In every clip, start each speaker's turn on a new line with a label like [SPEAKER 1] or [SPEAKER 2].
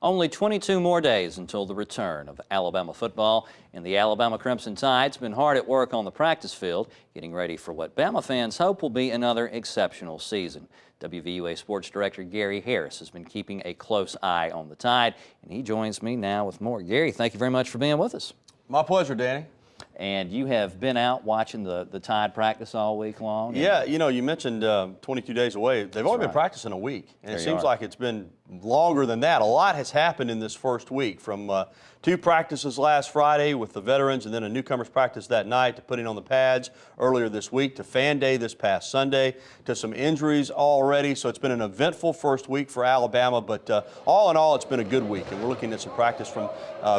[SPEAKER 1] Only 22 more days until the return of Alabama football, and the Alabama Crimson Tide's been hard at work on the practice field, getting ready for what Bama fans hope will be another exceptional season. WVUA Sports Director Gary Harris has been keeping a close eye on the Tide, and he joins me now with more. Gary, thank you very much for being with us.
[SPEAKER 2] My pleasure, Danny.
[SPEAKER 1] And you have been out watching the Tide practice all week long?
[SPEAKER 2] Yeah, you know, you mentioned 22 days away. They've only been practicing a week, and it seems like it's been longer than that. A lot has happened in this first week, from 2 practices last Friday with the veterans and then a newcomers practice that night, to putting on the pads earlier this week, to Fan Day this past Sunday, to some injuries already. So it's been an eventful first week for Alabama, but all in all, it's been a good week. And we're looking at some practice from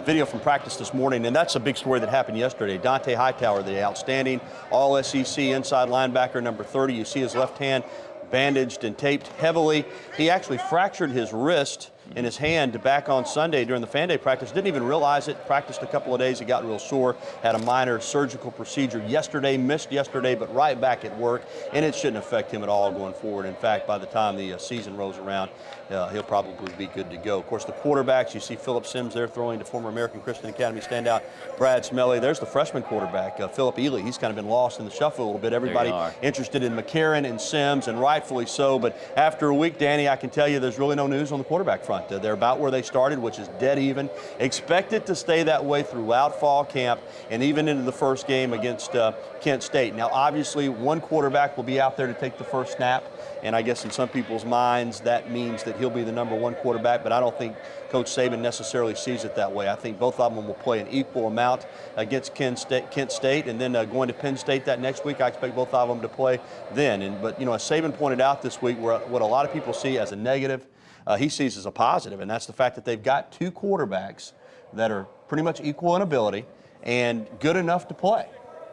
[SPEAKER 2] video from practice this morning, and that's a big story that happened yesterday. Dante Hightower, the outstanding All-SEC inside linebacker, number 30. You see his left hand bandaged and taped heavily. He actually fractured his wrist in his hand back on Sunday during the Fan Day practice. Didn't even realize it. Practiced a couple of days. It got real sore. Had a minor surgical procedure yesterday. Missed yesterday, but right back at work. And it shouldn't affect him at all going forward. In fact, by the time the season rolls around, he'll probably be good to go. Of course, the quarterbacks, you see Phillip Sims there throwing to former American Christian Academy standout Brad Smelly. There's the freshman quarterback, Philip Ely. He's kind of been lost in the shuffle a little bit. Everybody interested in McCarron and Sims, and rightfully so. But after a week, Danny, I can tell you there's really no news on the quarterback front. They're about where they started, which is dead even. Expect it to stay that way throughout fall camp and even into the first game against Kent State. Now, obviously, one quarterback will be out there to take the first snap, and I guess in some people's minds that means that he'll be the #1 quarterback, but I don't think Coach Saban necessarily sees it that way. I think both of them will play an equal amount against Kent State, and then going to Penn State that next week. I expect both of them to play then. But you know, as Saban pointed out this week, what a lot of people see as a negative, he sees as a positive, and that's the fact that they've got 2 quarterbacks that are pretty much equal in ability and good enough to play,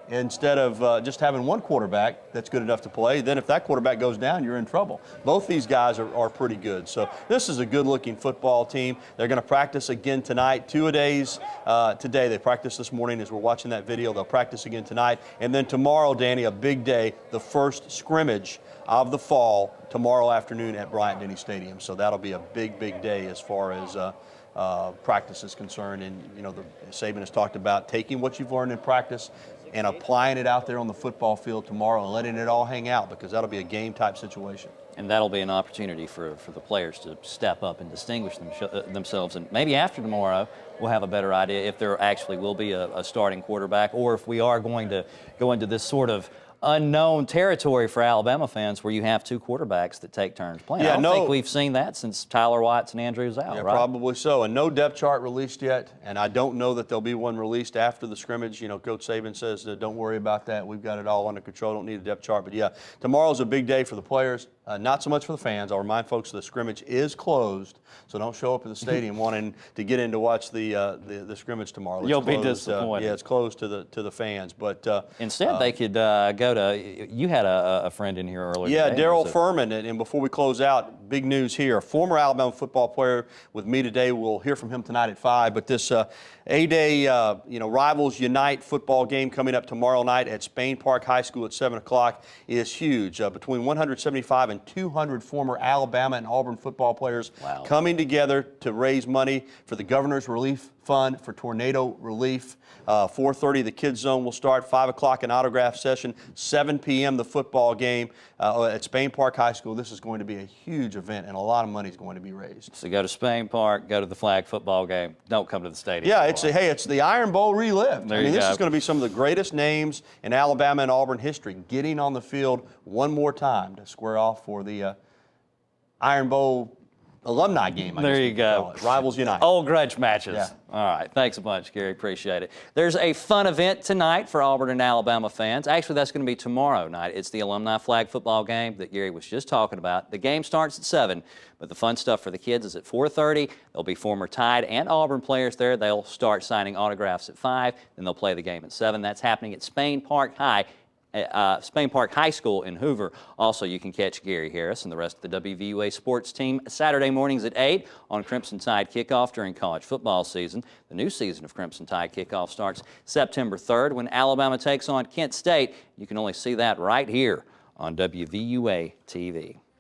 [SPEAKER 2] instead of just having one quarterback that's good enough to play. Then if that quarterback goes down, you're in trouble. Both these guys are pretty good. So this is a good-looking football team. They're going to practice again tonight. 2-a-days today. They practiced this morning as we're watching that video. They'll practice again tonight. And then tomorrow, Danny, a big day, the first scrimmage of the fall tomorrow afternoon at Bryant-Denny Stadium. So that'll be a big, big day as far as practice is concerned. And, you know, Saban has talked about taking what you've learned in practice and applying it out there on the football field tomorrow and letting it all hang out, because that'll be a game-type situation.
[SPEAKER 1] And that'll be an opportunity for the players to step up and distinguish themselves. And maybe after tomorrow, we'll have a better idea if there actually will be a starting quarterback, or if we are going to go into this sort of unknown territory for Alabama fans where you have 2 quarterbacks that take turns playing. I don't think we've seen that since Tyler Watts and Andrews out, right?
[SPEAKER 2] Probably so. And no depth chart released yet, and I don't know that there'll be one released after the scrimmage. You know, Coach Saban says, don't worry about that. We've got it all under control. Don't need a depth chart. But yeah, tomorrow's a big day for the players. Not so much for the fans. I'll remind folks the scrimmage is closed, so don't show up at the stadium wanting to get in to watch the scrimmage tomorrow.
[SPEAKER 1] You'll be disappointed.
[SPEAKER 2] Yeah, it's closed to the fans. But
[SPEAKER 1] instead, they could go to. You had a friend in here earlier.
[SPEAKER 2] Yeah,
[SPEAKER 1] today,
[SPEAKER 2] Daryl Furman. And before we close out, big news here. A former Alabama football player with me today. We'll hear from him tonight at 5. But this A-Day, Rivals Unite football game coming up tomorrow night at Spain Park High School at 7 o'clock is huge. Between 175 and 200 former Alabama and Auburn football players coming together to raise money for the Governor's Relief Fund for tornado relief. 4:30 the kids zone will start. 5 o'clock an autograph session. 7 p.m. the football game at Spain Park High School. This is going to be a huge event, and a lot of money is going to be raised.
[SPEAKER 1] So go to Spain Park, go to the flag football game. Don't come to the stadium.
[SPEAKER 2] Yeah, it's the Iron Bowl relived. I mean, this is going to be some of the greatest names in Alabama and Auburn history getting on the field one more time to square off for the Iron Bowl alumni game.
[SPEAKER 1] There you go.
[SPEAKER 2] Rivals Unite.
[SPEAKER 1] Old grudge matches. Yeah. All right. Thanks a bunch, Gary. Appreciate it. There's a fun event tonight for Auburn and Alabama fans. Actually, that's going to be tomorrow night. It's the alumni flag football game that Gary was just talking about. The game starts at 7, but the fun stuff for the kids is at 4:30. There'll be former Tide and Auburn players there. They'll start signing autographs at 5, then they'll play the game at 7. That's happening at Spain Park High School in Hoover. Also, you can catch Gary Harris and the rest of the WVUA sports team Saturday mornings at 8 on Crimson Tide Kickoff during college football season. The new season of Crimson Tide Kickoff starts September 3rd when Alabama takes on Kent State. You can only see that right here on WVUA TV.